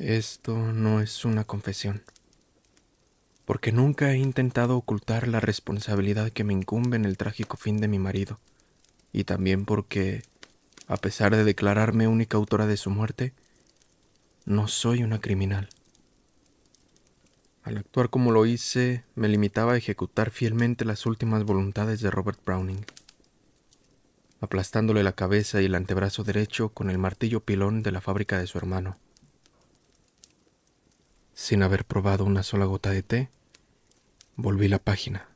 Esto no es una confesión, porque nunca he intentado ocultar la responsabilidad que me incumbe en el trágico fin de mi marido, y también porque, a pesar de declararme única autora de su muerte, no soy una criminal. Al actuar como lo hice, me limitaba a ejecutar fielmente las últimas voluntades de Robert Browning, aplastándole la cabeza y el antebrazo derecho con el martillo pilón de la fábrica de su hermano. Sin haber probado una sola gota de té, volví la página.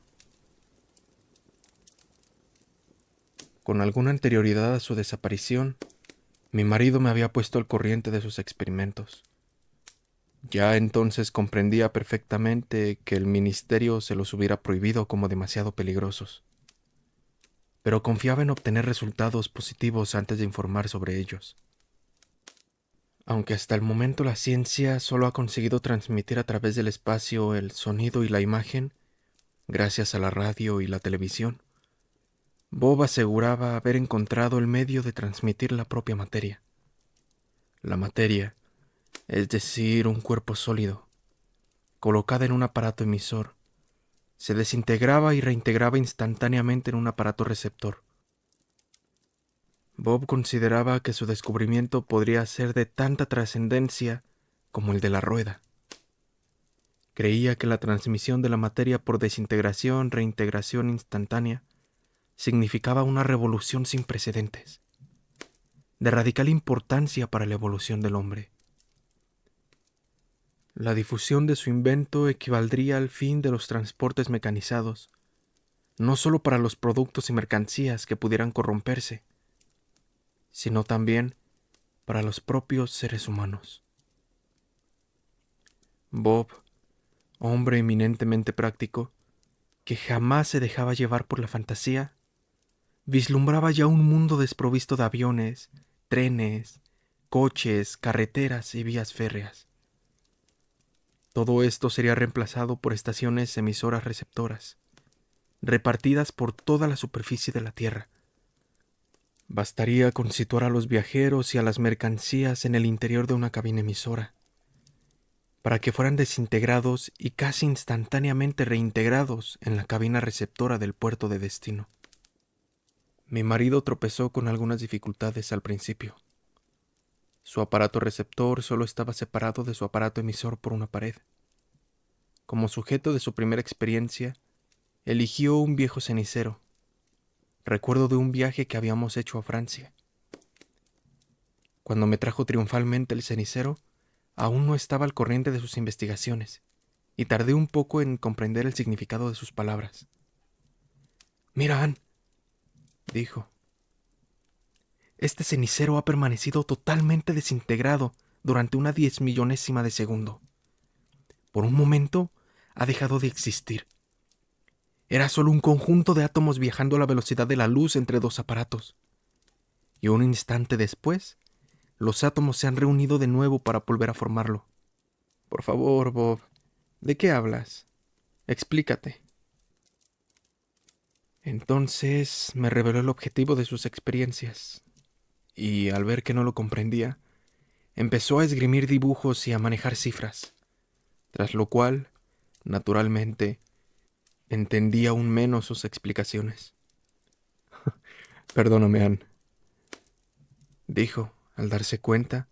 Con alguna anterioridad a su desaparición, mi marido me había puesto al corriente de sus experimentos. Ya entonces comprendía perfectamente que el ministerio se los hubiera prohibido como demasiado peligrosos, pero confiaba en obtener resultados positivos antes de informar sobre ellos. Aunque hasta el momento la ciencia solo ha conseguido transmitir a través del espacio el sonido y la imagen, gracias a la radio y la televisión, Bob aseguraba haber encontrado el medio de transmitir la propia materia. La materia, es decir, un cuerpo sólido, colocada en un aparato emisor, se desintegraba y reintegraba instantáneamente en un aparato receptor. Bob consideraba que su descubrimiento podría ser de tanta trascendencia como el de la rueda. Creía que la transmisión de la materia por desintegración-reintegración instantánea significaba una revolución sin precedentes, de radical importancia para la evolución del hombre. La difusión de su invento equivaldría al fin de los transportes mecanizados, no solo para los productos y mercancías que pudieran corromperse, sino también para los propios seres humanos. Bob, hombre eminentemente práctico, que jamás se dejaba llevar por la fantasía, vislumbraba ya un mundo desprovisto de aviones, trenes, coches, carreteras y vías férreas. Todo esto sería reemplazado por estaciones emisoras receptoras, repartidas por toda la superficie de la Tierra. Bastaría con situar a los viajeros y a las mercancías en el interior de una cabina emisora, para que fueran desintegrados y casi instantáneamente reintegrados en la cabina receptora del puerto de destino. Mi marido tropezó con algunas dificultades al principio. Su aparato receptor solo estaba separado de su aparato emisor por una pared. Como sujeto de su primera experiencia, eligió un viejo cenicero, recuerdo de un viaje que habíamos hecho a Francia. Cuando me trajo triunfalmente el cenicero, aún no estaba al corriente de sus investigaciones, y tardé un poco en comprender el significado de sus palabras. «Mira, Ann», dijo, «este cenicero ha permanecido totalmente desintegrado durante una 10 millonésima de segundo. Por un momento ha dejado de existir. Era solo un conjunto de átomos viajando a la velocidad de la luz entre dos aparatos. Y un instante después, los átomos se han reunido de nuevo para volver a formarlo. Por favor, Bob, ¿de qué hablas? Explícate». Entonces me reveló el objetivo de sus experiencias, y al ver que no lo comprendía, empezó a esgrimir dibujos y a manejar cifras, tras lo cual, naturalmente, entendí aún menos sus explicaciones. «Perdóname, Ann», dijo, al darse cuenta,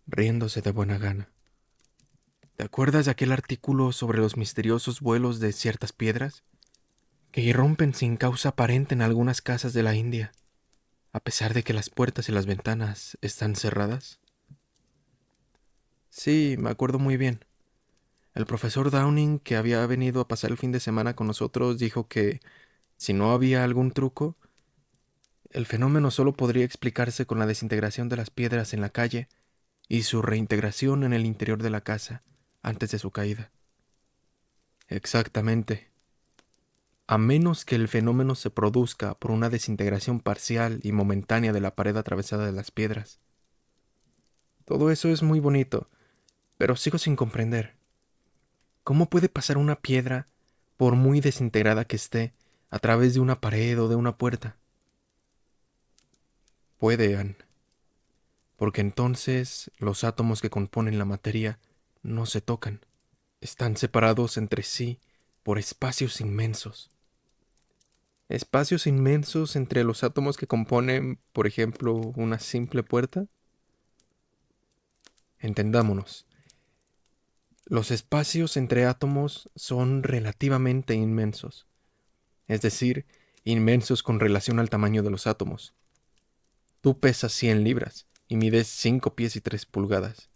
riéndose de buena gana. «¿Te acuerdas de aquel artículo sobre los misteriosos vuelos de ciertas piedras que irrumpen sin causa aparente en algunas casas de la India, a pesar de que las puertas y las ventanas están cerradas?» «Sí, me acuerdo muy bien. El profesor Downing, que había venido a pasar el fin de semana con nosotros, dijo que, si no había algún truco, el fenómeno solo podría explicarse con la desintegración de las piedras en la calle y su reintegración en el interior de la casa antes de su caída». «Exactamente. A menos que el fenómeno se produzca por una desintegración parcial y momentánea de la pared atravesada de las piedras. Todo eso es muy bonito, pero sigo sin comprender. ¿Cómo puede pasar una piedra, por muy desintegrada que esté, a través de una pared o de una puerta?» «Puede, Ann. porque entonces los átomos que componen la materia no se tocan. Están separados entre sí por espacios inmensos. Espacios inmensos entre los átomos que componen, por ejemplo, una simple puerta. Entendámonos. Los espacios entre átomos son relativamente inmensos, es decir, inmensos con relación al tamaño de los átomos. Tú pesas 100 libras y mides 5 pies y 3 pulgadas.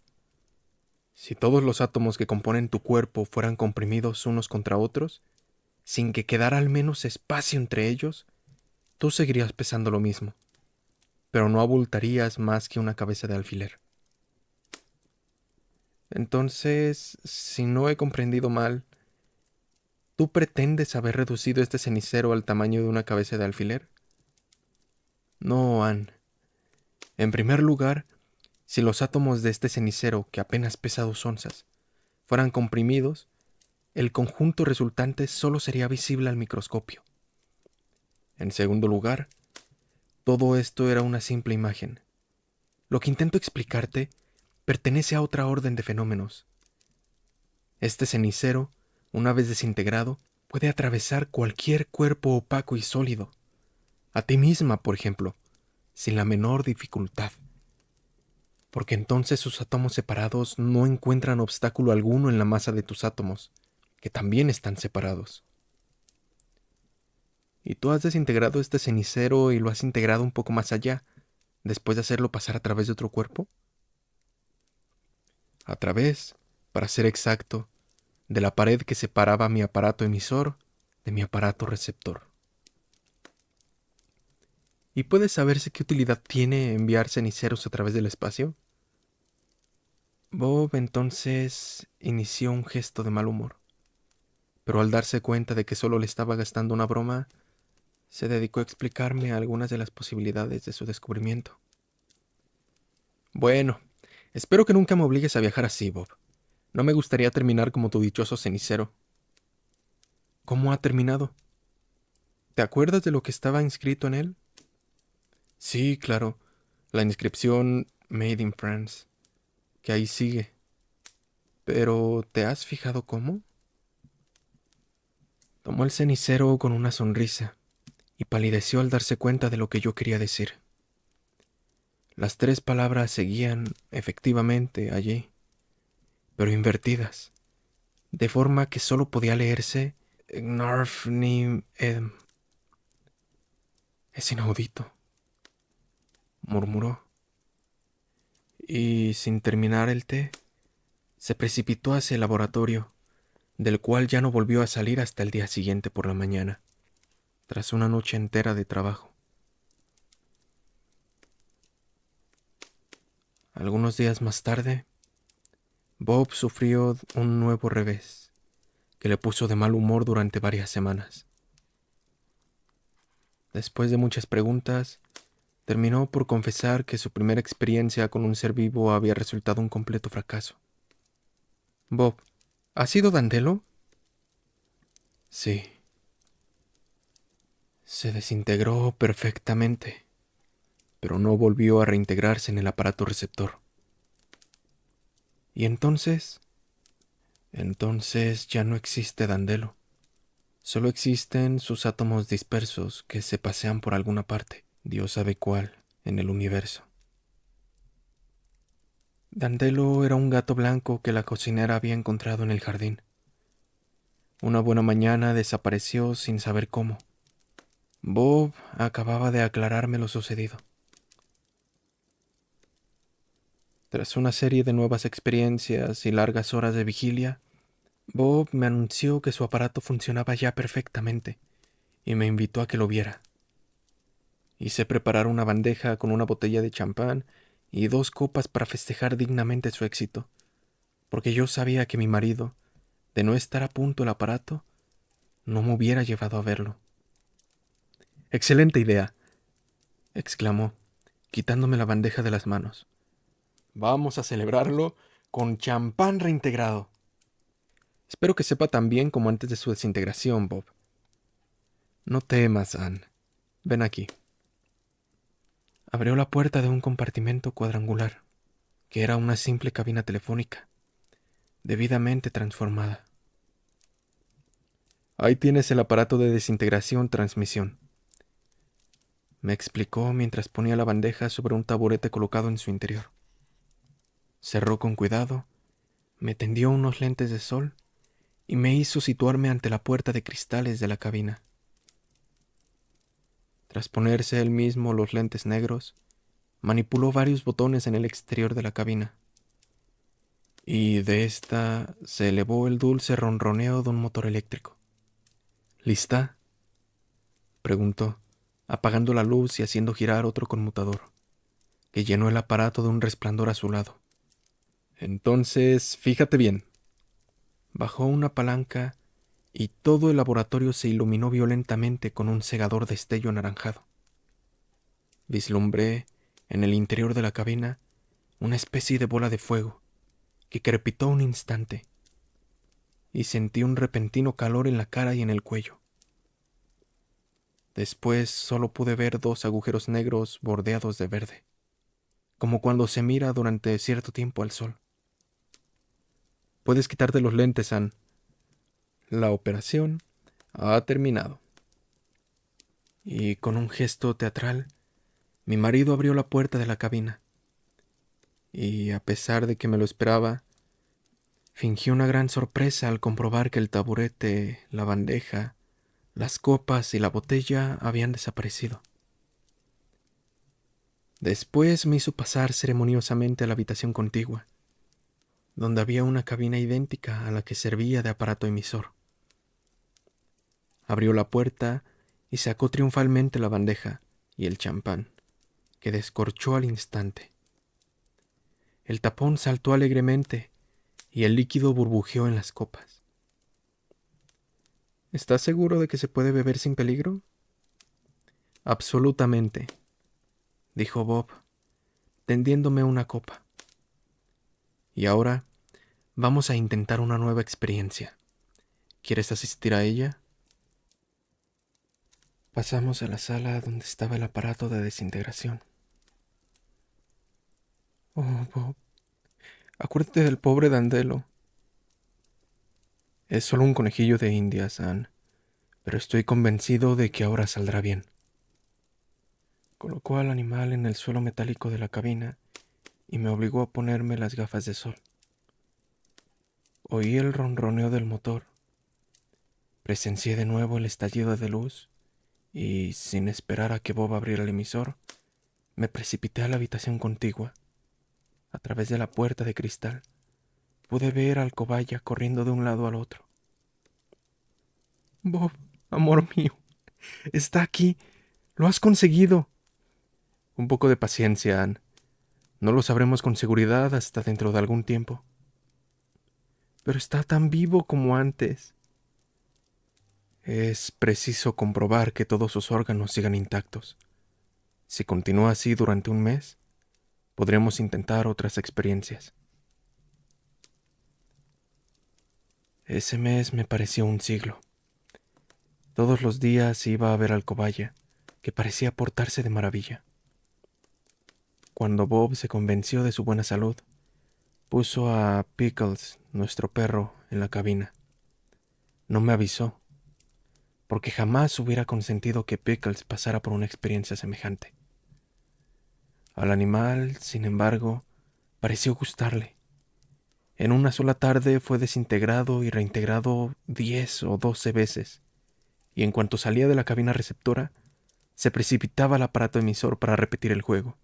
Si todos los átomos que componen tu cuerpo fueran comprimidos unos contra otros, sin que quedara al menos espacio entre ellos, tú seguirías pesando lo mismo, pero no abultarías más que una cabeza de alfiler. Entonces, si no he comprendido mal, ¿tú pretendes haber reducido este cenicero al tamaño de una cabeza de alfiler? No, Anne. En primer lugar, si los átomos de este cenicero, que apenas pesa 2 onzas, fueran comprimidos, el conjunto resultante solo sería visible al microscopio. En segundo lugar, todo esto era una simple imagen. Lo que intento explicarte pertenece a otra orden de fenómenos. Este cenicero, una vez desintegrado, puede atravesar cualquier cuerpo opaco y sólido. A ti misma, por ejemplo, sin la menor dificultad. Porque entonces sus átomos separados no encuentran obstáculo alguno en la masa de tus átomos, que también están separados. Y tú has desintegrado este cenicero y lo has integrado un poco más allá, después de hacerlo pasar a través de otro cuerpo. A través, para ser exacto, de la pared que separaba mi aparato emisor de mi aparato receptor. ¿Y puede saberse qué utilidad tiene enviar ceniceros a través del espacio? Bob entonces inició un gesto de mal humor, pero al darse cuenta de que solo le estaba gastando una broma, se dedicó a explicarme algunas de las posibilidades de su descubrimiento. Bueno, espero que nunca me obligues a viajar así, Bob. No me gustaría terminar como tu dichoso cenicero. ¿Cómo ha terminado? ¿Te acuerdas de lo que estaba inscrito en él? Sí, claro, la inscripción Made in France, que ahí sigue. Pero, ¿te has fijado cómo? Tomó el cenicero con una sonrisa y palideció al darse cuenta de lo que yo quería decir. Las 3 palabras seguían, efectivamente, allí, pero invertidas, de forma que solo podía leerse Gnarf ni Edm. Es inaudito, murmuró, y sin terminar el té, se precipitó hacia el laboratorio, del cual ya no volvió a salir hasta el día siguiente por la mañana, tras una noche entera de trabajo. Algunos días más tarde, Bob sufrió un nuevo revés, que le puso de mal humor durante varias semanas. Después de muchas preguntas, terminó por confesar que su primera experiencia con un ser vivo había resultado un completo fracaso. Bob, ¿ha sido Dandelo? Sí. Se desintegró perfectamente, pero no volvió a reintegrarse en el aparato receptor. ¿Y entonces? Entonces ya no existe Dandelo. Solo existen sus átomos dispersos que se pasean por alguna parte, Dios sabe cuál, en el universo. Dandelo era un gato blanco que la cocinera había encontrado en el jardín. Una buena mañana desapareció sin saber cómo. Bob acababa de aclararme lo sucedido. Tras una serie de nuevas experiencias y largas horas de vigilia, Bob me anunció que su aparato funcionaba ya perfectamente y me invitó a que lo viera. Hice preparar una bandeja con una botella de champán y 2 copas para festejar dignamente su éxito, porque yo sabía que mi marido, de no estar a punto el aparato, no me hubiera llevado a verlo. «Excelente idea», exclamó, quitándome la bandeja de las manos. «Vamos a celebrarlo con champán reintegrado. Espero que sepa tan bien como antes de su desintegración, Bob. No temas, Anne. Ven aquí». Abrió la puerta de un compartimento cuadrangular, que era una simple cabina telefónica, debidamente transformada. Ahí tienes el aparato de desintegración-transmisión, me explicó mientras ponía la bandeja sobre un taburete colocado en su interior. Cerró con cuidado, me tendió unos lentes de sol y me hizo situarme ante la puerta de cristales de la cabina. Tras ponerse él mismo los lentes negros, manipuló varios botones en el exterior de la cabina, y de esta se elevó el dulce ronroneo de un motor eléctrico. ¿Lista?, preguntó, apagando la luz y haciendo girar otro conmutador, que llenó el aparato de un resplandor azulado. Entonces, fíjate bien. Bajó una palanca y todo el laboratorio se iluminó violentamente con un cegador destello anaranjado. Vislumbré, en el interior de la cabina, una especie de bola de fuego que crepitó un instante, y sentí un repentino calor en la cara y en el cuello. Después solo pude ver 2 agujeros negros bordeados de verde, como cuando se mira durante cierto tiempo al sol. Puedes quitarte los lentes, Ann. La operación ha terminado. Y con un gesto teatral, mi marido abrió la puerta de la cabina, y a pesar de que me lo esperaba, fingí una gran sorpresa al comprobar que el taburete, la bandeja, las copas y la botella habían desaparecido. Después me hizo pasar ceremoniosamente a la habitación contigua, donde había una cabina idéntica a la que servía de aparato emisor. Abrió la puerta y sacó triunfalmente la bandeja y el champán, que descorchó al instante. El tapón saltó alegremente y el líquido burbujeó en las copas. ¿Estás seguro de que se puede beber sin peligro? Absolutamente, dijo Bob, tendiéndome una copa. Y ahora vamos a intentar una nueva experiencia. ¿Quieres asistir a ella? Pasamos a la sala donde estaba el aparato de desintegración. Oh, Bob, acuérdate del pobre Dandelo. Es solo un conejillo de Indias, Ann, pero estoy convencido de que ahora saldrá bien. Colocó al animal en el suelo metálico de la cabina y me obligó a ponerme las gafas de sol. Oí el ronroneo del motor. Presencié de nuevo el estallido de luz y, sin esperar a que Bob abriera el emisor, me precipité a la habitación contigua. A través de la puerta de cristal pude ver al cobaya corriendo de un lado al otro. Bob, amor mío, está aquí. Lo has conseguido. Un poco de paciencia, Ann. No lo sabremos con seguridad hasta dentro de algún tiempo. Pero está tan vivo como antes. Es preciso comprobar que todos sus órganos sigan intactos. Si continúa así durante un mes, podremos intentar otras experiencias. Ese mes me pareció un siglo. Todos los días iba a ver al cobaya, que parecía portarse de maravilla. Cuando Bob se convenció de su buena salud, puso a Pickles, nuestro perro, en la cabina. No me avisó, porque jamás hubiera consentido que Pickles pasara por una experiencia semejante. Al animal, sin embargo, pareció gustarle. En una sola tarde fue desintegrado y reintegrado 10 o 12 veces, y en cuanto salía de la cabina receptora, se precipitaba al aparato emisor para repetir el juego.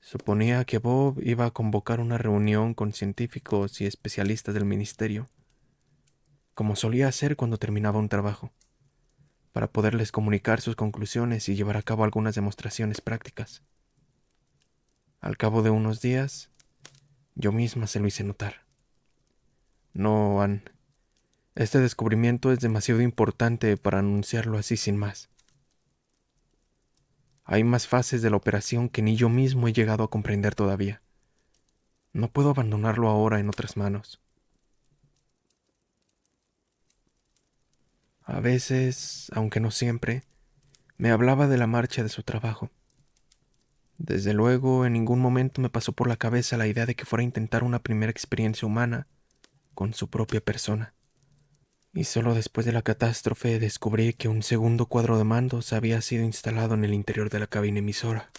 Suponía que Bob iba a convocar una reunión con científicos y especialistas del ministerio, como solía hacer cuando terminaba un trabajo, para poderles comunicar sus conclusiones y llevar a cabo algunas demostraciones prácticas. Al cabo de unos días, yo misma se lo hice notar. No, Ann, este descubrimiento es demasiado importante para anunciarlo así sin más. Hay más fases de la operación que ni yo mismo he llegado a comprender todavía. No puedo abandonarlo ahora en otras manos. A veces, aunque no siempre, me hablaba de la marcha de su trabajo. Desde luego, en ningún momento me pasó por la cabeza la idea de que fuera a intentar una primera experiencia humana con su propia persona. Y solo después de la catástrofe descubrí que un segundo cuadro de mandos había sido instalado en el interior de la cabina emisora.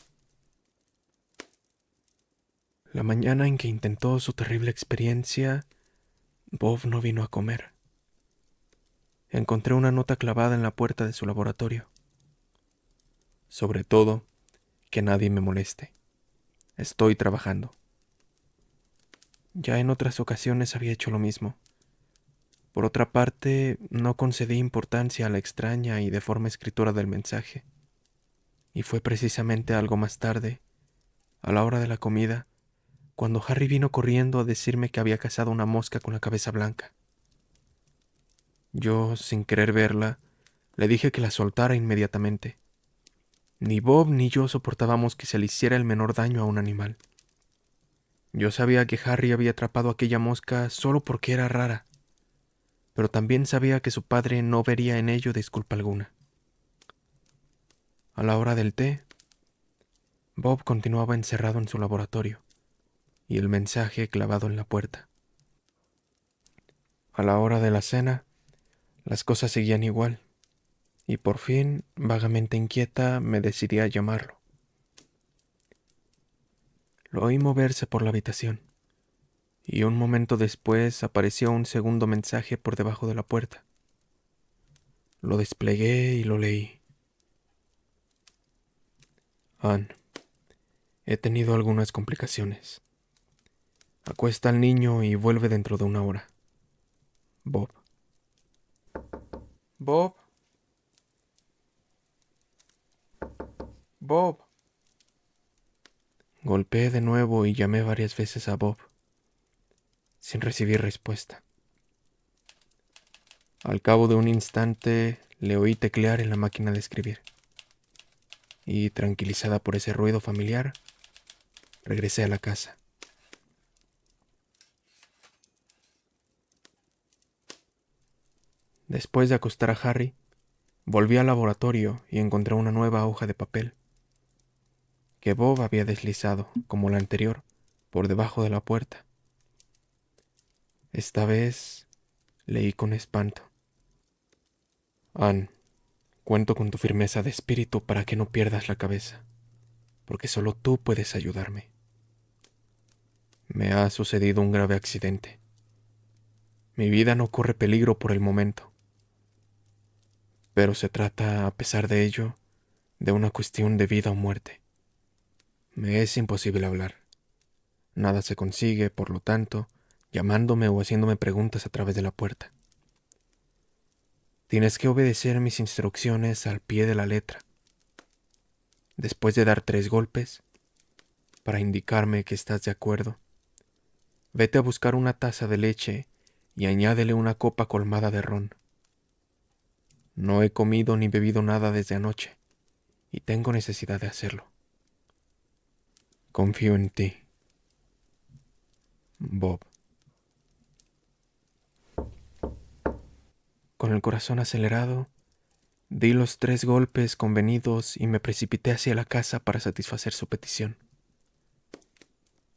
La mañana en que intentó su terrible experiencia, Bob no vino a comer. Encontré una nota clavada en la puerta de su laboratorio. Sobre todo, que nadie me moleste. Estoy trabajando. Ya en otras ocasiones había hecho lo mismo. Por otra parte, no concedí importancia a la extraña y deforme escritura del mensaje. Y fue precisamente algo más tarde, a la hora de la comida, cuando Harry vino corriendo a decirme que había cazado una mosca con la cabeza blanca. Yo, sin querer verla, le dije que la soltara inmediatamente. Ni Bob ni yo soportábamos que se le hiciera el menor daño a un animal. Yo sabía que Harry había atrapado aquella mosca solo porque era rara, pero también sabía que su padre no vería en ello disculpa alguna. A la hora del té, Bob continuaba encerrado en su laboratorio y el mensaje clavado en la puerta. A la hora de la cena, las cosas seguían igual, y por fin, vagamente inquieta, me decidí a llamarlo. Lo oí moverse por la habitación, y un momento después apareció un segundo mensaje por debajo de la puerta. Lo desplegué y lo leí. Anne, he tenido algunas complicaciones. Acuesta al niño y vuelve dentro de una hora. Bob. Bob. Bob. Golpeé de nuevo y llamé varias veces a Bob, sin recibir respuesta. Al cabo de un instante le oí teclear en la máquina de escribir, y tranquilizada por ese ruido familiar, regresé a la casa. Después de acostar a Harry, volví al laboratorio y encontré una nueva hoja de papel, que Bob había deslizado, como la anterior, por debajo de la puerta. Esta vez leí con espanto. Anne, cuento con tu firmeza de espíritu para que no pierdas la cabeza, porque solo tú puedes ayudarme. Me ha sucedido un grave accidente. Mi vida no corre peligro por el momento, pero se trata, a pesar de ello, de una cuestión de vida o muerte. Me es imposible hablar. Nada se consigue, por lo tanto, llamándome o haciéndome preguntas a través de la puerta. Tienes que obedecer mis instrucciones al pie de la letra. Después de dar 3 golpes, para indicarme que estás de acuerdo, vete a buscar una taza de leche y añádele una copa colmada de ron. No he comido ni bebido nada desde anoche, y tengo necesidad de hacerlo. Confío en ti, Bob. Con el corazón acelerado, di los 3 golpes convenidos y me precipité hacia la casa para satisfacer su petición.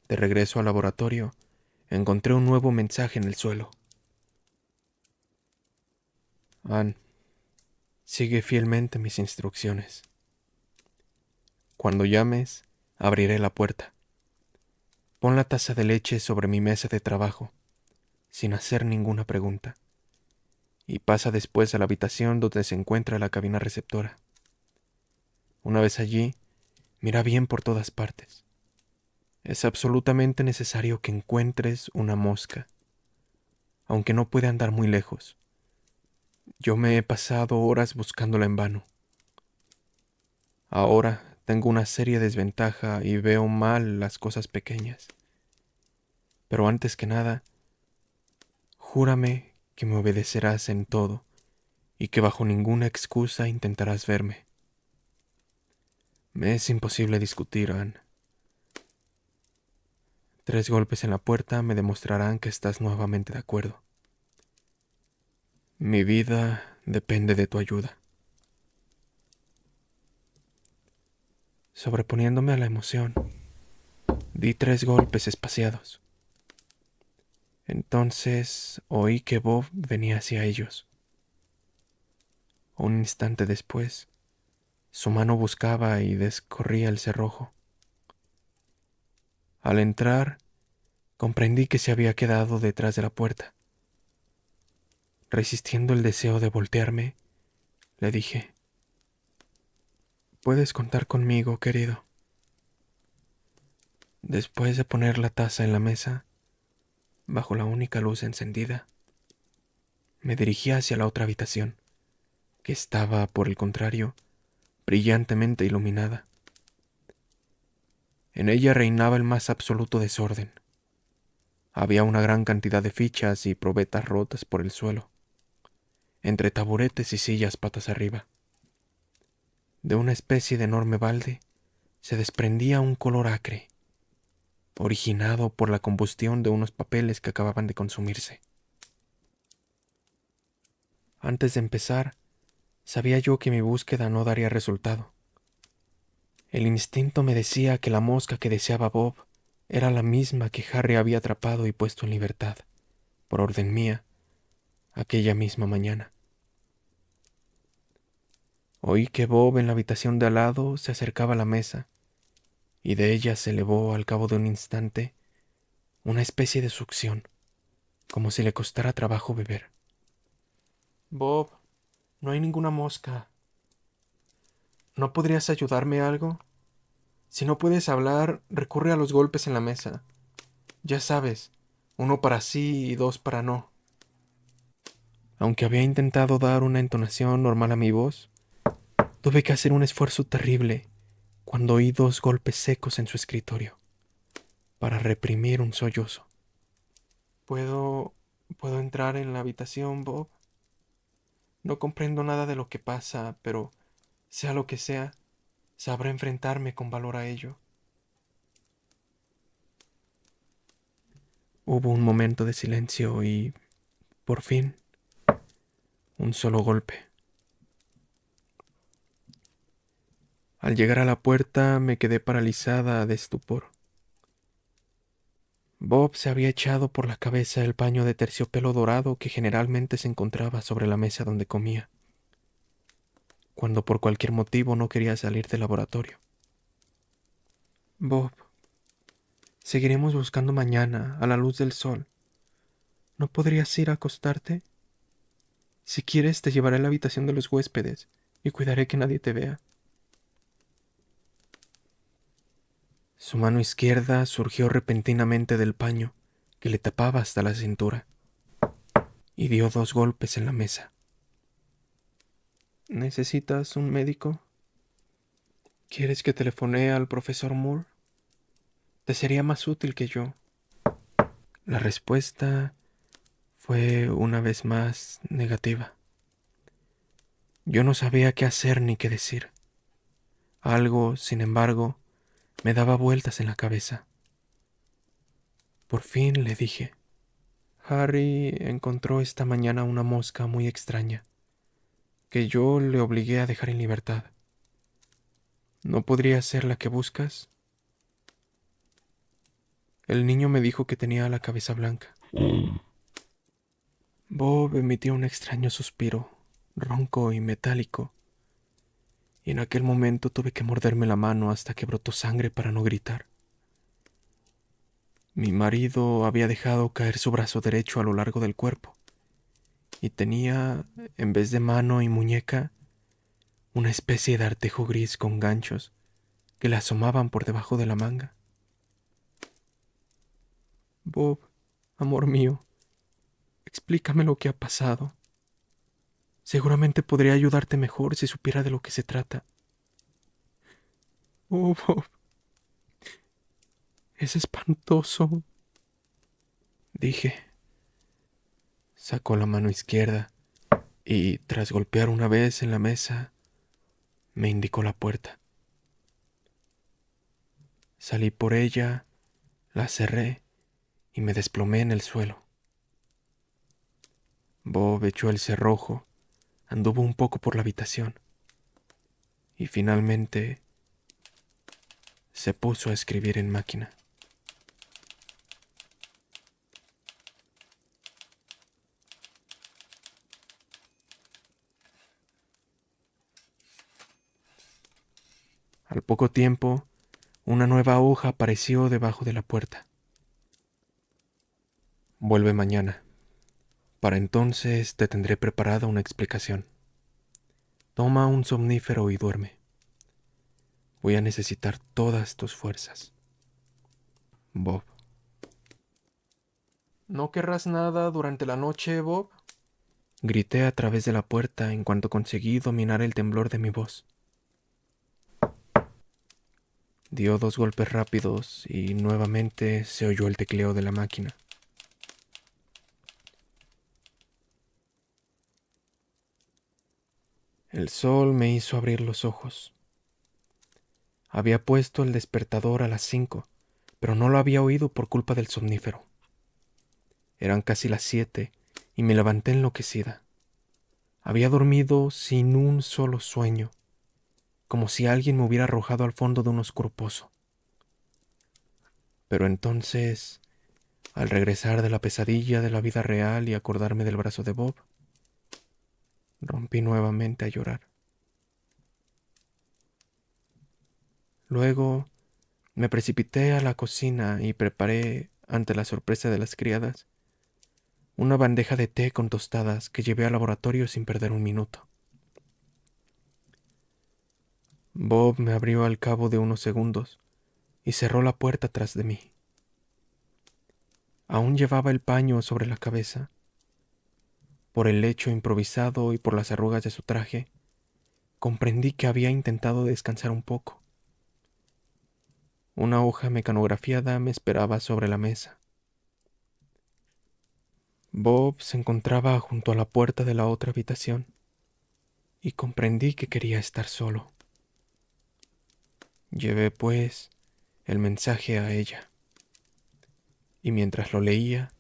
De regreso al laboratorio, encontré un nuevo mensaje en el suelo. Anne, sigue fielmente mis instrucciones. Cuando llames, abriré la puerta. Pon la taza de leche sobre mi mesa de trabajo, sin hacer ninguna pregunta, y pasa después a la habitación donde se encuentra la cabina receptora. Una vez allí, mira bien por todas partes. Es absolutamente necesario que encuentres una mosca, aunque no puede andar muy lejos. Yo me he pasado horas buscándola en vano. Ahora tengo una seria desventaja y veo mal las cosas pequeñas. Pero antes que nada, júrame que me obedecerás en todo y que bajo ninguna excusa intentarás verme. Me es imposible discutir, Anne. 3 golpes en la puerta me demostrarán que estás nuevamente de acuerdo. Mi vida depende de tu ayuda. Sobreponiéndome a la emoción, di 3 golpes espaciados. Entonces oí que Bob venía hacia ellos. Un instante después, su mano buscaba y descorría el cerrojo. Al entrar, comprendí que se había quedado detrás de la puerta. Resistiendo el deseo de voltearme, le dije: «Puedes contar conmigo, querido». Después de poner la taza en la mesa, bajo la única luz encendida, me dirigí hacia la otra habitación, que estaba, por el contrario, brillantemente iluminada. En ella reinaba el más absoluto desorden. Había una gran cantidad de fichas y probetas rotas por el suelo, entre taburetes y sillas patas arriba. De una especie de enorme balde se desprendía un color acre, originado por la combustión de unos papeles que acababan de consumirse. Antes de empezar, sabía yo que mi búsqueda no daría resultado. El instinto me decía que la mosca que deseaba Bob era la misma que Harry había atrapado y puesto en libertad, por orden mía, aquella misma mañana. Oí que Bob en la habitación de al lado se acercaba a la mesa, y de ella se elevó al cabo de un instante una especie de succión, como si le costara trabajo beber. «Bob, no hay ninguna mosca. ¿No podrías ayudarme algo? Si no puedes hablar, recurre a los golpes en la mesa. Ya sabes, 1 para sí y 2 para no». Aunque había intentado dar una entonación normal a mi voz, tuve que hacer un esfuerzo terrible cuando oí 2 golpes secos en su escritorio, para reprimir un sollozo. ¿Puedo... ¿Puedo entrar en la habitación, Bob? No comprendo nada de lo que pasa, pero sea lo que sea, sabré enfrentarme con valor a ello. Hubo un momento de silencio y, por fin, un solo golpe. Al llegar a la puerta me quedé paralizada de estupor. Bob se había echado por la cabeza el paño de terciopelo dorado que generalmente se encontraba sobre la mesa donde comía, cuando por cualquier motivo no quería salir del laboratorio. «Bob, seguiremos buscando mañana, a la luz del sol. ¿No podrías ir a acostarte? Si quieres, te llevaré a la habitación de los huéspedes y cuidaré que nadie te vea». Su mano izquierda surgió repentinamente del paño que le tapaba hasta la cintura y dio 2 golpes en la mesa. «¿Necesitas un médico? ¿Quieres que telefonee al profesor Moore? Te sería más útil que yo». La respuesta fue una vez más negativa. Yo no sabía qué hacer ni qué decir. Algo, sin embargo, me daba vueltas en la cabeza. Por fin le dije: «Harry encontró esta mañana una mosca muy extraña, que yo le obligué a dejar en libertad. ¿No podría ser la que buscas?» El niño me dijo que tenía la cabeza blanca. Bob emitió un extraño suspiro, ronco y metálico, y en aquel momento tuve que morderme la mano hasta que brotó sangre para no gritar. Mi marido había dejado caer su brazo derecho a lo largo del cuerpo, y tenía, en vez de mano y muñeca, una especie de artejo gris con ganchos que le asomaban por debajo de la manga. «Bob, amor mío, explícame lo que ha pasado. Seguramente podría ayudarte mejor si supiera de lo que se trata». «Oh, Bob, es espantoso», dije. Sacó la mano izquierda y, tras golpear una vez en la mesa, me indicó la puerta. Salí por ella, la cerré y me desplomé en el suelo. Bob echó el cerrojo, anduvo un poco por la habitación y finalmente se puso a escribir en máquina. Al poco tiempo, una nueva hoja apareció debajo de la puerta. Vuelve mañana. Para entonces te tendré preparada una explicación. Toma un somnífero y duerme. Voy a necesitar todas tus fuerzas. Bob. ¿No querrás nada durante la noche, Bob? Grité a través de la puerta en cuanto conseguí dominar el temblor de mi voz. Dio 2 golpes rápidos y nuevamente se oyó el tecleo de la máquina. El sol me hizo abrir los ojos. Había puesto el despertador a las 5, pero no lo había oído por culpa del somnífero. Eran casi las 7 y me levanté enloquecida. Había dormido sin un solo sueño, como si alguien me hubiera arrojado al fondo de un oscuro pozo. Pero entonces, al regresar de la pesadilla de la vida real y acordarme del brazo de Bob, rompí nuevamente a llorar. Luego me precipité a la cocina y preparé, ante la sorpresa de las criadas, una bandeja de té con tostadas que llevé al laboratorio sin perder un minuto. Bob me abrió al cabo de unos segundos y cerró la puerta tras de mí. Aún llevaba el paño sobre la cabeza. Por el lecho improvisado y por las arrugas de su traje, comprendí que había intentado descansar un poco. Una hoja mecanografiada me esperaba sobre la mesa. Bob se encontraba junto a la puerta de la otra habitación y comprendí que quería estar solo. Llevé, pues, el mensaje a ella y mientras lo leía,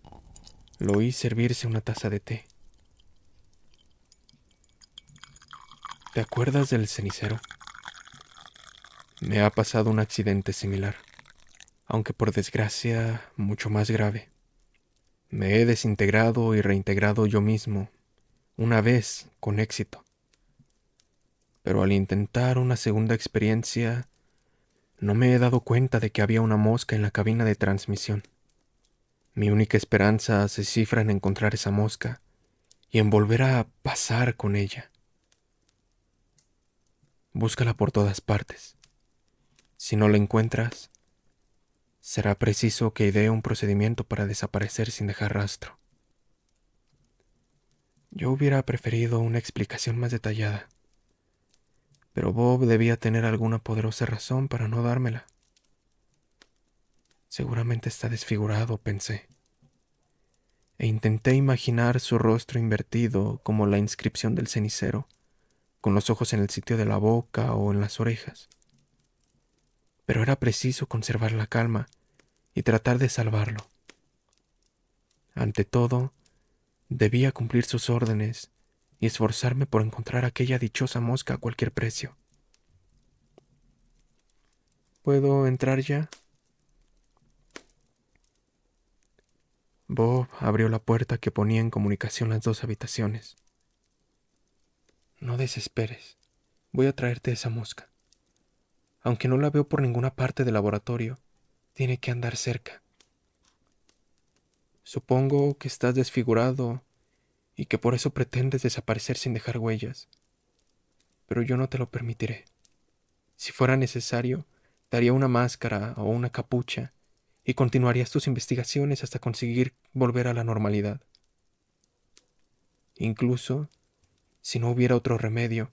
lo oí servirse una taza de té. ¿Te acuerdas del cenicero? Me ha pasado un accidente similar, aunque por desgracia mucho más grave. Me he desintegrado y reintegrado yo mismo, una vez con éxito. Pero al intentar una segunda experiencia, no me he dado cuenta de que había una mosca en la cabina de transmisión. Mi única esperanza se cifra en encontrar esa mosca y en volver a pasar con ella. Búscala por todas partes. Si no la encuentras, será preciso que idee un procedimiento para desaparecer sin dejar rastro. Yo hubiera preferido una explicación más detallada, pero Bob debía tener alguna poderosa razón para no dármela. Seguramente está desfigurado, pensé, e intenté imaginar su rostro invertido como la inscripción del cenicero, con los ojos en el sitio de la boca o en las orejas. Pero era preciso conservar la calma y tratar de salvarlo. Ante todo, debía cumplir sus órdenes y esforzarme por encontrar aquella dichosa mosca a cualquier precio. ¿Puedo entrar ya? Bob abrió la puerta que ponía en comunicación las 2 habitaciones. No desesperes. Voy a traerte esa mosca. Aunque no la veo por ninguna parte del laboratorio, tiene que andar cerca. Supongo que estás desfigurado y que por eso pretendes desaparecer sin dejar huellas. Pero yo no te lo permitiré. Si fuera necesario, daría una máscara o una capucha y continuarías tus investigaciones hasta conseguir volver a la normalidad. Incluso, si no hubiera otro remedio,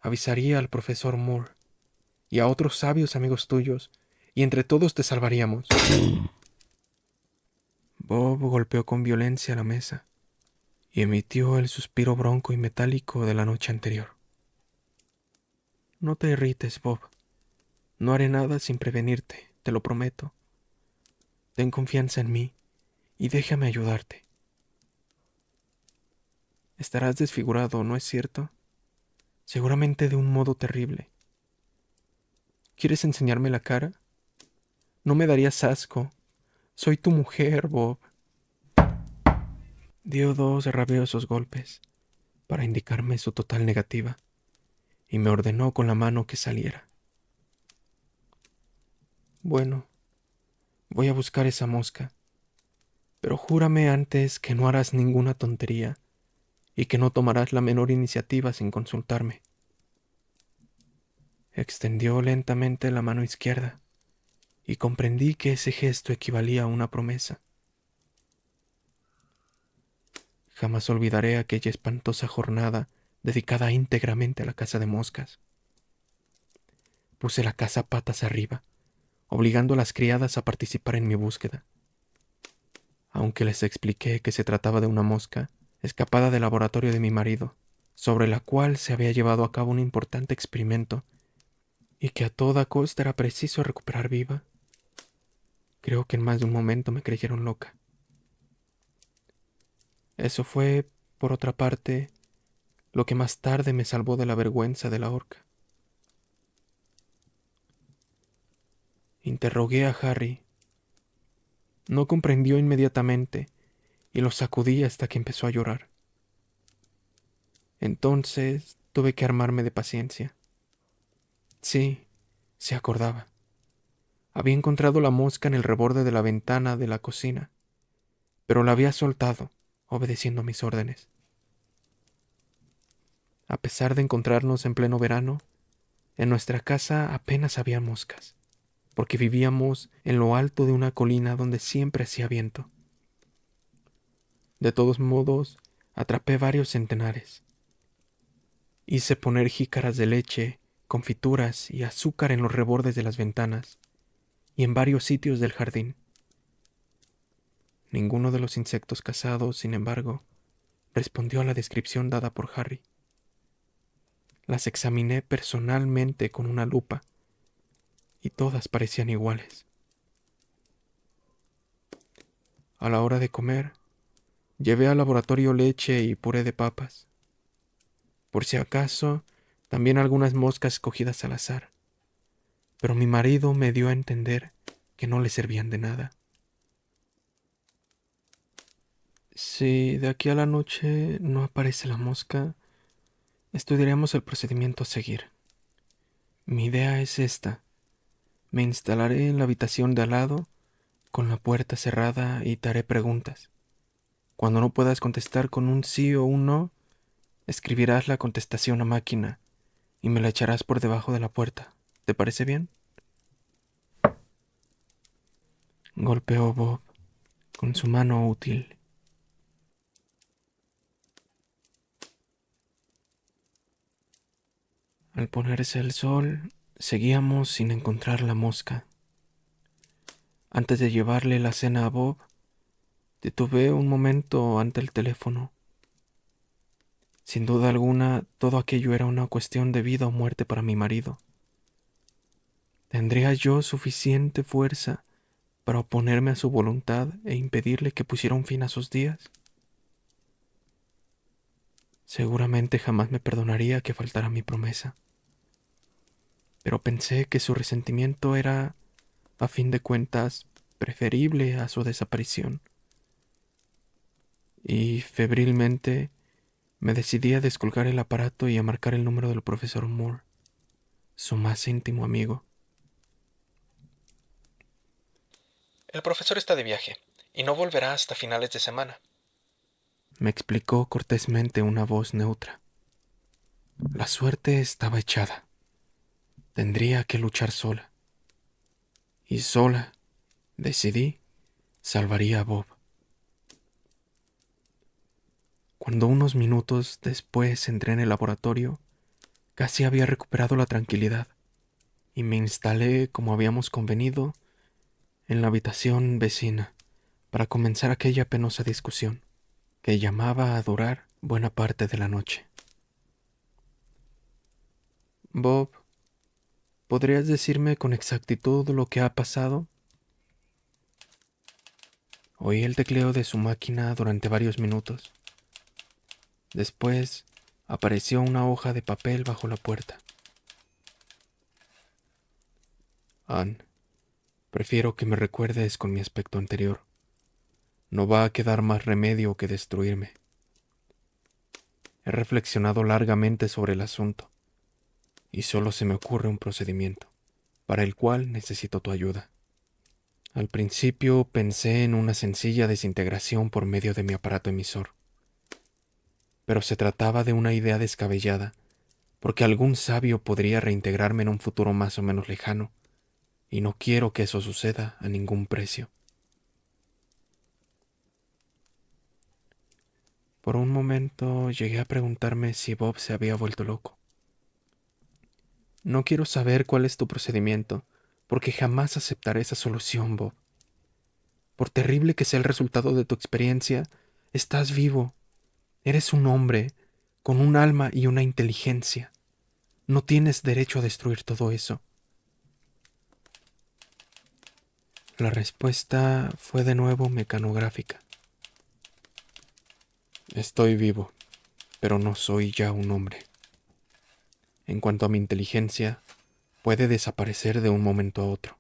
avisaría al profesor Moore y a otros sabios amigos tuyos, y entre todos te salvaríamos. Bob golpeó con violencia la mesa y emitió el suspiro bronco y metálico de la noche anterior. No te irrites, Bob. No haré nada sin prevenirte, te lo prometo. Ten confianza en mí y déjame ayudarte. Estarás desfigurado, ¿no es cierto? Seguramente de un modo terrible. ¿Quieres enseñarme la cara? No me darías asco. Soy tu mujer, Bob. Dio 2 rabiosos golpes para indicarme su total negativa y me ordenó con la mano que saliera. Bueno, voy a buscar esa mosca, pero júrame antes que no harás ninguna tontería y que no tomarás la menor iniciativa sin consultarme. Extendió lentamente la mano izquierda y comprendí que ese gesto equivalía a una promesa. Jamás olvidaré aquella espantosa jornada dedicada íntegramente a la caza de moscas. Puse la caza patas arriba, obligando a las criadas a participar en mi búsqueda. Aunque les expliqué que se trataba de una mosca escapada del laboratorio de mi marido, sobre la cual se había llevado a cabo un importante experimento y que a toda costa era preciso recuperar viva, creo que en más de un momento me creyeron loca. Eso fue, por otra parte, lo que más tarde me salvó de la vergüenza de la horca. Interrogué a Harry. No comprendió inmediatamente y lo sacudí hasta que empezó a llorar. Entonces tuve que armarme de paciencia. Sí, se acordaba. Había encontrado la mosca en el reborde de la ventana de la cocina, pero la había soltado, obedeciendo a mis órdenes. A pesar de encontrarnos en pleno verano, en nuestra casa apenas había moscas, porque vivíamos en lo alto de una colina donde siempre hacía viento. De todos modos, atrapé varios centenares. Hice poner jícaras de leche, confituras y azúcar en los rebordes de las ventanas y en varios sitios del jardín. Ninguno de los insectos cazados, sin embargo, respondió a la descripción dada por Harry. Las examiné personalmente con una lupa y todas parecían iguales. A la hora de comer, llevé al laboratorio leche y puré de papas. Por si acaso, también algunas moscas escogidas al azar, pero mi marido me dio a entender que no le servían de nada. Si de aquí a la noche no aparece la mosca, estudiaremos el procedimiento a seguir. Mi idea es esta. Me instalaré en la habitación de al lado, con la puerta cerrada y te haré preguntas. Cuando no puedas contestar con un sí o un no, escribirás la contestación a máquina y me la echarás por debajo de la puerta. ¿Te parece bien? Golpeó Bob con su mano útil. Al ponerse el sol, seguíamos sin encontrar la mosca. Antes de llevarle la cena a Bob, detuve un momento ante el teléfono. Sin duda alguna, todo aquello era una cuestión de vida o muerte para mi marido. ¿Tendría yo suficiente fuerza para oponerme a su voluntad e impedirle que pusiera un fin a sus días? Seguramente jamás me perdonaría que faltara a mi promesa. Pero pensé que su resentimiento era, a fin de cuentas, preferible a su desaparición. Y febrilmente me decidí a descolgar el aparato y a marcar el número del profesor Moore, su más íntimo amigo. El profesor está de viaje y no volverá hasta finales de semana, me explicó cortésmente una voz neutra. La suerte estaba echada. Tendría que luchar sola. Y sola, decidí, salvaría a Bob. Cuando unos minutos después entré en el laboratorio, casi había recuperado la tranquilidad y me instalé, como habíamos convenido, en la habitación vecina para comenzar aquella penosa discusión que llamaba a durar buena parte de la noche. Bob, ¿podrías decirme con exactitud lo que ha pasado? Oí el tecleo de su máquina durante varios minutos. Después apareció una hoja de papel bajo la puerta. Anne, prefiero que me recuerdes con mi aspecto anterior. No va a quedar más remedio que destruirme. He reflexionado largamente sobre el asunto, y solo se me ocurre un procedimiento, para el cual necesito tu ayuda. Al principio pensé en una sencilla desintegración por medio de mi aparato emisor, pero se trataba de una idea descabellada, porque algún sabio podría reintegrarme en un futuro más o menos lejano, y no quiero que eso suceda a ningún precio. Por un momento llegué a preguntarme si Bob se había vuelto loco. No quiero saber cuál es tu procedimiento, porque jamás aceptaré esa solución, Bob. Por terrible que sea el resultado de tu experiencia, estás vivo. Eres un hombre con un alma y una inteligencia. No tienes derecho a destruir todo eso. La respuesta fue de nuevo mecanográfica. Estoy vivo, pero no soy ya un hombre. En cuanto a mi inteligencia, puede desaparecer de un momento a otro.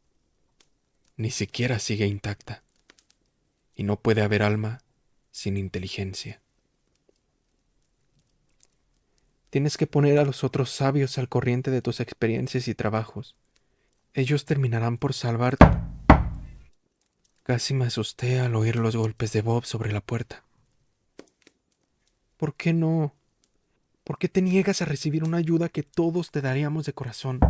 Ni siquiera sigue intacta. Y no puede haber alma sin inteligencia. Tienes que poner a los otros sabios al corriente de tus experiencias y trabajos. Ellos terminarán por salvarte. Casi me asusté al oír los golpes de Bob sobre la puerta. ¿Por qué no? ¿Por qué te niegas a recibir una ayuda que todos te daríamos de corazón?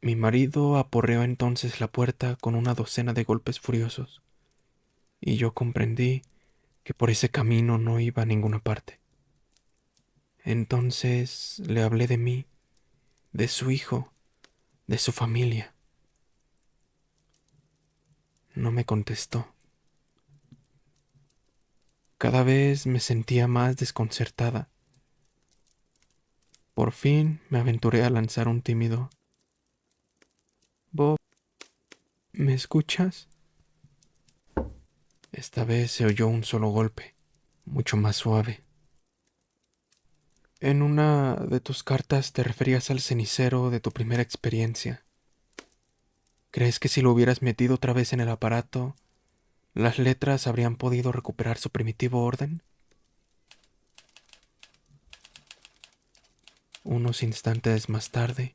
Mi marido aporreó entonces la puerta con una docena de golpes furiosos, y yo comprendí que por ese camino no iba a ninguna parte. Entonces le hablé de mí, de su hijo, de su familia. No me contestó. Cada vez me sentía más desconcertada. Por fin me aventuré a lanzar un tímido: Bob, ¿me escuchas? Esta vez se oyó un solo golpe, mucho más suave. En una de tus cartas te referías al cenicero de tu primera experiencia. ¿Crees que si lo hubieras metido otra vez en el aparato, las letras habrían podido recuperar su primitivo orden? Unos instantes más tarde,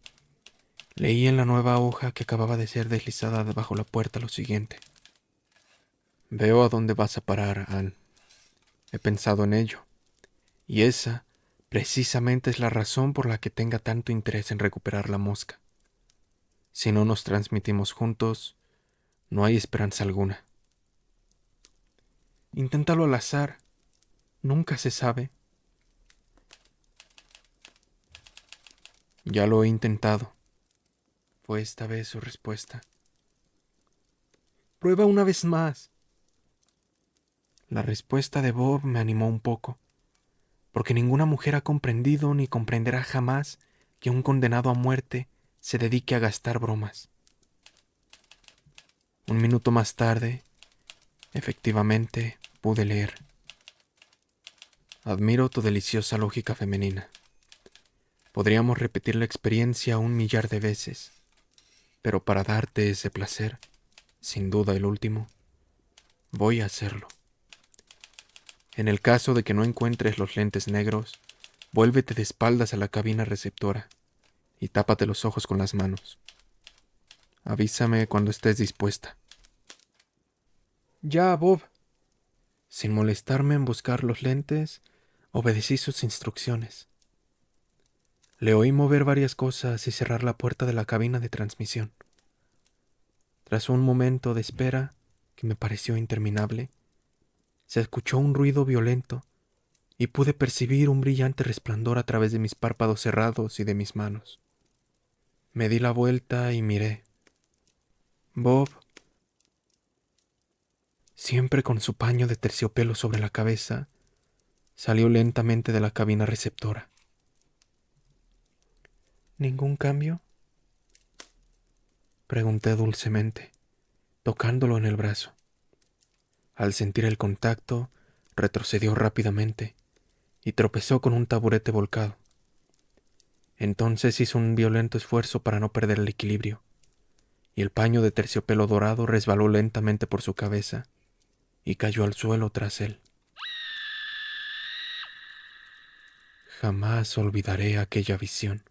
leí en la nueva hoja que acababa de ser deslizada debajo la puerta lo siguiente: Veo a dónde vas a parar, Anne. He pensado en ello, y esa precisamente es la razón por la que tenga tanto interés en recuperar la mosca. Si no nos transmitimos juntos, no hay esperanza alguna. Inténtalo al azar, nunca se sabe. Ya lo he intentado, fue esta vez su respuesta. Prueba una vez más. La respuesta de Bob me animó un poco, porque ninguna mujer ha comprendido ni comprenderá jamás que un condenado a muerte se dedique a gastar bromas. Un minuto más tarde, efectivamente, pude leer: Admiro tu deliciosa lógica femenina. Podríamos repetir la experiencia 1 millar de veces, pero para darte ese placer, sin duda el último, voy a hacerlo. En el caso de que no encuentres los lentes negros, vuélvete de espaldas a la cabina receptora y tápate los ojos con las manos. Avísame cuando estés dispuesta. Ya, Bob. Sin molestarme en buscar los lentes, obedecí sus instrucciones. Le oí mover varias cosas y cerrar la puerta de la cabina de transmisión. Tras un momento de espera, que me pareció interminable, se escuchó un ruido violento y pude percibir un brillante resplandor a través de mis párpados cerrados y de mis manos. Me di la vuelta y miré. Bob, siempre con su paño de terciopelo sobre la cabeza, salió lentamente de la cabina receptora. ¿Ningún cambio?, pregunté dulcemente, tocándolo en el brazo. Al sentir el contacto, retrocedió rápidamente y tropezó con un taburete volcado. Entonces hizo un violento esfuerzo para no perder el equilibrio, y el paño de terciopelo dorado resbaló lentamente por su cabeza y cayó al suelo tras él. Jamás olvidaré aquella visión.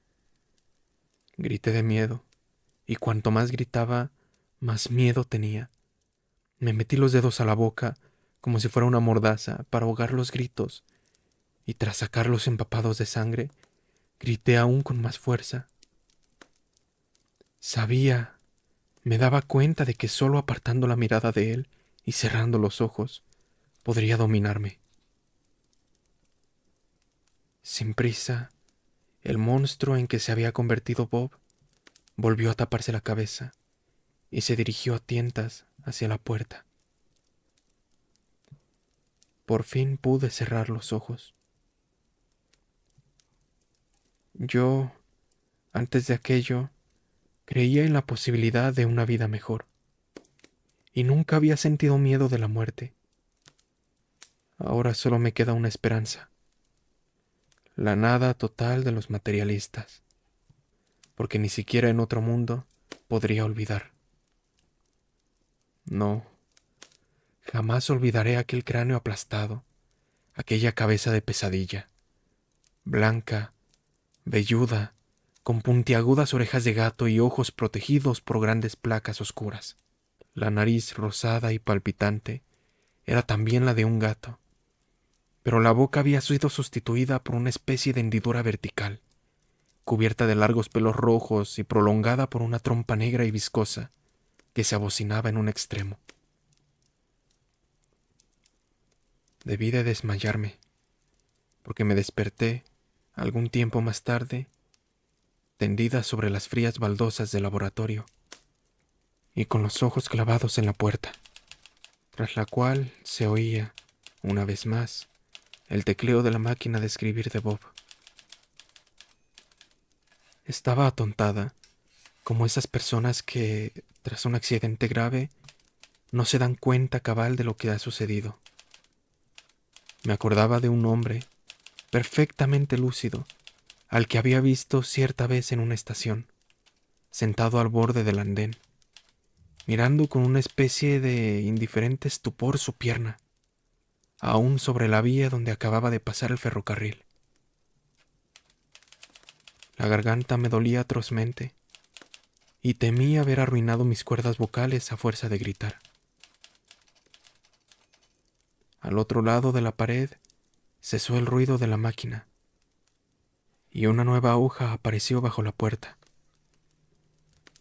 Grité de miedo, y cuanto más gritaba, más miedo tenía. Me metí los dedos a la boca como si fuera una mordaza para ahogar los gritos, y tras sacarlos empapados de sangre, grité aún con más fuerza. Sabía, me daba cuenta de que solo apartando la mirada de él y cerrando los ojos, podría dominarme. Sin prisa, el monstruo en que se había convertido Bob volvió a taparse la cabeza y se dirigió a tientas hacia la puerta. Por fin pude cerrar los ojos. Yo, antes de aquello, creía en la posibilidad de una vida mejor, y nunca había sentido miedo de la muerte. Ahora solo me queda una esperanza, la nada total de los materialistas, porque ni siquiera en otro mundo podría olvidar. No, jamás olvidaré aquel cráneo aplastado, aquella cabeza de pesadilla, blanca, velluda, con puntiagudas orejas de gato y ojos protegidos por grandes placas oscuras. La nariz rosada y palpitante era también la de un gato, pero la boca había sido sustituida por una especie de hendidura vertical, cubierta de largos pelos rojos y prolongada por una trompa negra y viscosa que se abocinaba en un extremo. Debí de desmayarme, porque me desperté, algún tiempo más tarde, tendida sobre las frías baldosas del laboratorio y con los ojos clavados en la puerta, tras la cual se oía, una vez más, el tecleo de la máquina de escribir de Bob. Estaba atontada, como esas personas que, tras un accidente grave, no se dan cuenta cabal de lo que ha sucedido. Me acordaba de un hombre, perfectamente lúcido, al que había visto cierta vez en una estación, sentado al borde del andén, mirando con una especie de indiferente estupor su pierna, aún sobre la vía donde acababa de pasar el ferrocarril. La garganta me dolía atrozmente, y temí haber arruinado mis cuerdas vocales a fuerza de gritar. Al otro lado de la pared cesó el ruido de la máquina, y una nueva hoja apareció bajo la puerta.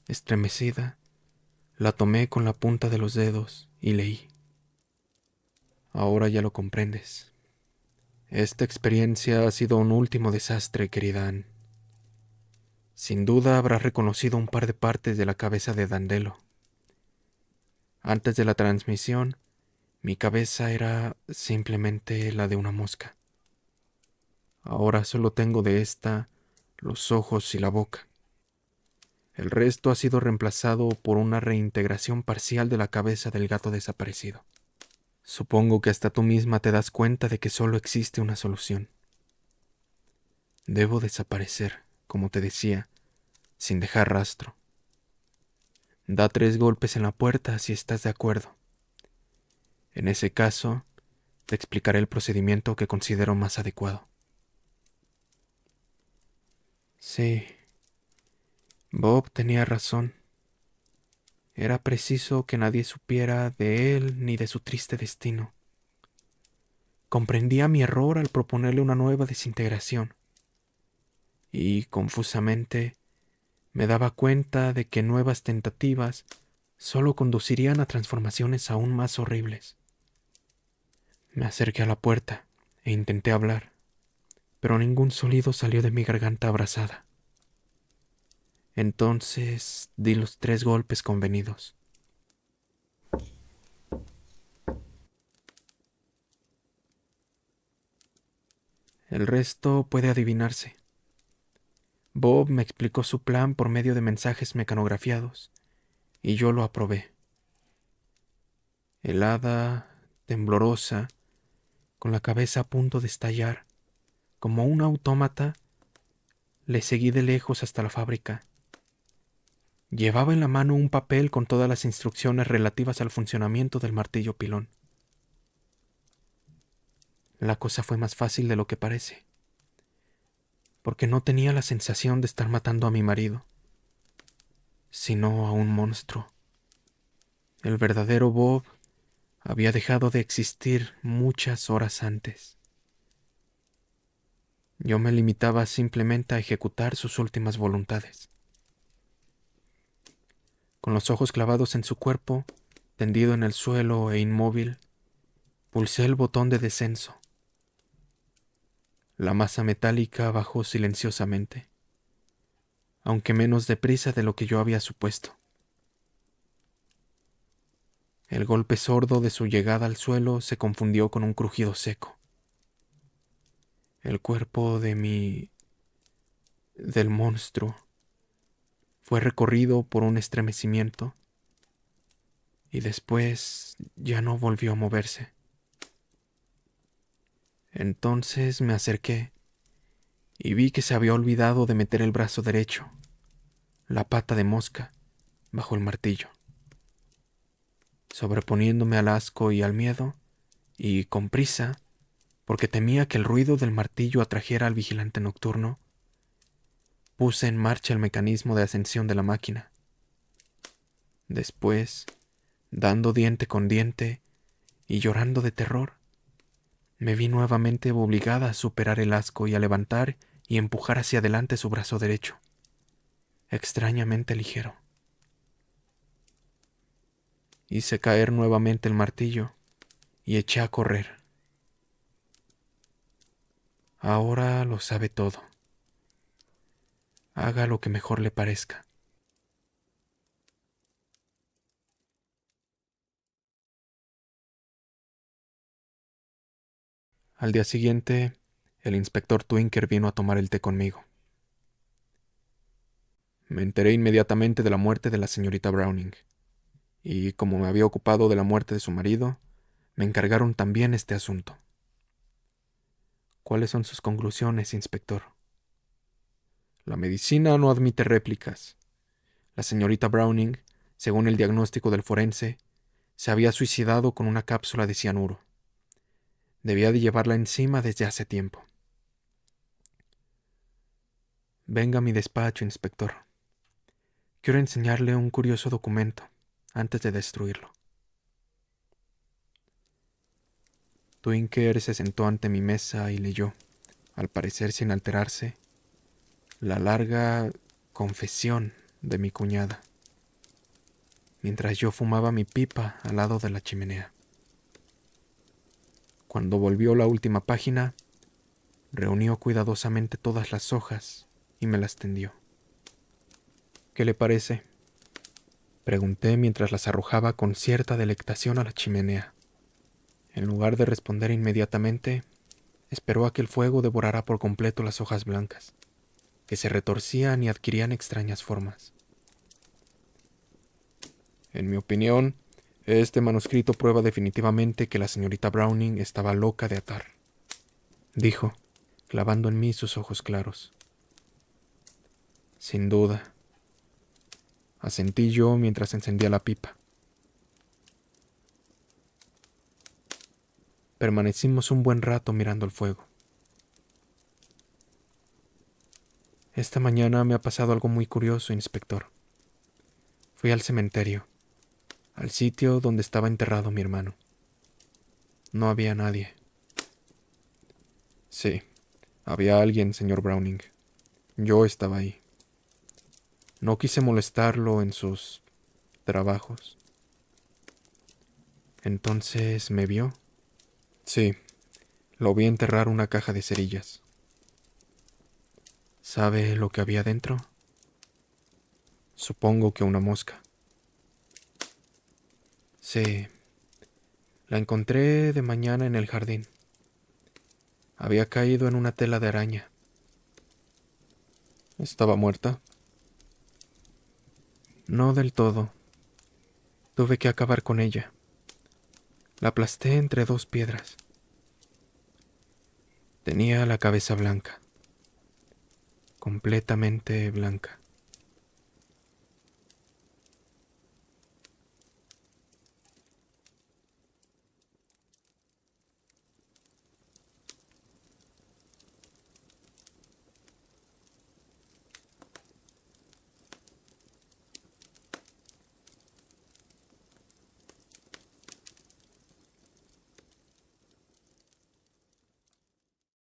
Estremecida, la tomé con la punta de los dedos y leí. Ahora ya lo comprendes. Esta experiencia ha sido un último desastre, querida Anne. Sin duda habrás reconocido un par de partes de la cabeza de Dandelo. Antes de la transmisión, mi cabeza era simplemente la de una mosca. Ahora solo tengo de esta los ojos y la boca. El resto ha sido reemplazado por una reintegración parcial de la cabeza del gato desaparecido. Supongo que hasta tú misma te das cuenta de que solo existe una solución. Debo desaparecer, como te decía, sin dejar rastro. Da 3 golpes en la puerta si estás de acuerdo. En ese caso, te explicaré el procedimiento que considero más adecuado. Sí, Bob tenía razón. Era preciso que nadie supiera de él ni de su triste destino. Comprendía mi error al proponerle una nueva desintegración, y, confusamente, me daba cuenta de que nuevas tentativas solo conducirían a transformaciones aún más horribles. Me acerqué a la puerta e intenté hablar, pero ningún sonido salió de mi garganta abrasada. Entonces di los 3 golpes convenidos. El resto puede adivinarse. Bob me explicó su plan por medio de mensajes mecanografiados, y yo lo aprobé. Helada, temblorosa, con la cabeza a punto de estallar, Como un autómata, le seguí de lejos hasta la fábrica. Llevaba en la mano un papel con todas las instrucciones relativas al funcionamiento del martillo pilón. La cosa fue más fácil de lo que parece, porque no tenía la sensación de estar matando a mi marido, sino a un monstruo. El verdadero Bob había dejado de existir muchas horas antes. Yo me limitaba simplemente a ejecutar sus últimas voluntades. Con los ojos clavados en su cuerpo, tendido en el suelo e inmóvil, pulsé el botón de descenso. La masa metálica bajó silenciosamente, aunque menos deprisa de lo que yo había supuesto. El golpe sordo de su llegada al suelo se confundió con un crujido seco. El cuerpo del monstruo fue recorrido por un estremecimiento y después ya no volvió a moverse. Entonces me acerqué y vi que se había olvidado de meter el brazo derecho, la pata de mosca, bajo el martillo. Sobreponiéndome al asco y al miedo, y con prisa, porque temía que el ruido del martillo atrajera al vigilante nocturno, puse en marcha el mecanismo de ascensión de la máquina. Después, dando diente con diente y llorando de terror, me vi nuevamente obligada a superar el asco y a levantar y empujar hacia adelante su brazo derecho, extrañamente ligero. Hice caer nuevamente el martillo y eché a correr. Ahora lo sabe todo. Haga lo que mejor le parezca. Al día siguiente, el inspector Twinker vino a tomar el té conmigo. Me enteré inmediatamente de la muerte de la señorita Browning, y como me había ocupado de la muerte de su marido, me encargaron también este asunto. ¿Cuáles son sus conclusiones, inspector? La medicina no admite réplicas. La señorita Browning, según el diagnóstico del forense, se había suicidado con una cápsula de cianuro. Debía de llevarla encima desde hace tiempo. Venga a mi despacho, inspector. Quiero enseñarle un curioso documento antes de destruirlo. Twinker se sentó ante mi mesa y leyó, al parecer sin alterarse, la larga confesión de mi cuñada, mientras yo fumaba mi pipa al lado de la chimenea. Cuando volvió la última página, reunió cuidadosamente todas las hojas y me las tendió. ¿Qué le parece?, pregunté mientras las arrojaba con cierta delectación a la chimenea. En lugar de responder inmediatamente, esperó a que el fuego devorara por completo las hojas blancas, que se retorcían y adquirían extrañas formas. En mi opinión, este manuscrito prueba definitivamente que la señorita Browning estaba loca de atar, dijo, clavando en mí sus ojos claros. Sin duda, asentí yo mientras encendía la pipa. Permanecimos un buen rato mirando el fuego. Esta mañana me ha pasado algo muy curioso, inspector. Fui al cementerio, al sitio donde estaba enterrado mi hermano. No había nadie. Sí, había alguien, señor Browning. Yo estaba ahí. No quise molestarlo en sus trabajos. Entonces, ¿me vio? Sí, lo vi enterrar una caja de cerillas. ¿Sabe lo que había dentro? Supongo que una mosca. Sí, la encontré de mañana en el jardín. Había caído en una tela de araña. ¿Estaba muerta? No del todo. Tuve que acabar con ella. La aplasté entre dos piedras. Tenía la cabeza blanca, completamente blanca.